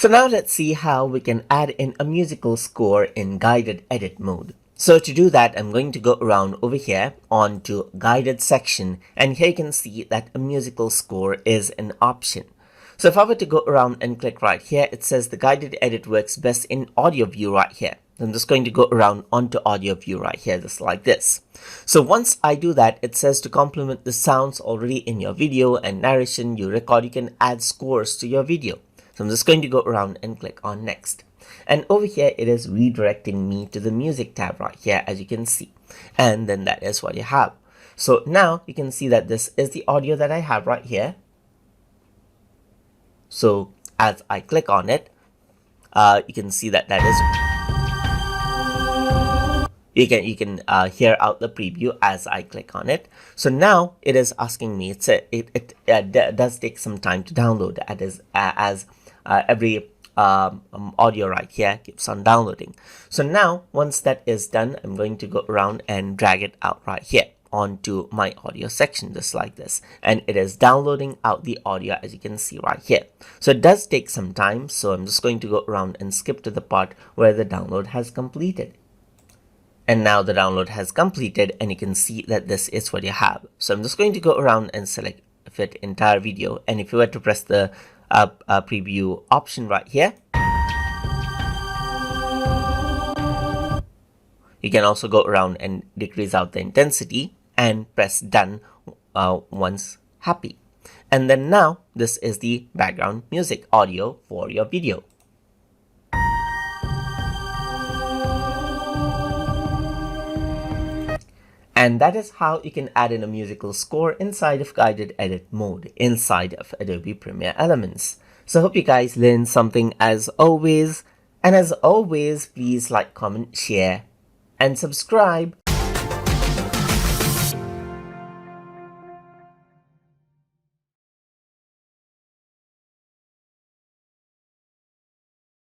So now let's see how we can add in a musical score in guided edit mode. So to do that, I'm going to go around over here onto guided section, and here you can see that a musical score is an option. So if I were to go around and click right here, it says the guided edit works best in audio view right here. I'm just going to go around onto audio view right here, just like this. So once I do that, it says to complement the sounds already in your video and narration you record, you can add scores to your video. So I'm just going to go around and click on next. And over here, it is redirecting me to the music tab right here, as you can see. And then that is what you have. So now you can see that this is the audio that I have right here. So as I click on it, you can see that is you can hear out the preview as I click on it. So now it is asking me, it does take some time to download, as every audio right here keeps on downloading. So now once that is done, I'm going to go around and drag it out right here onto my audio section, just like this, and it is downloading out the audio, as you can see right here. So it does take some time, so I'm just going to go around and skip to the part where the download has completed. And now the download has completed, and you can see that this is what you have. So I'm just going to go around and select fit entire video, and if you were to press the preview option right here, you can also go around and decrease out the intensity and press done once happy. And then now this is the background music audio for your video. And that is how you can add in a musical score inside of guided edit mode inside of Adobe Premiere Elements. So I hope you guys learned something as always. And as always, please like, comment, share, and subscribe.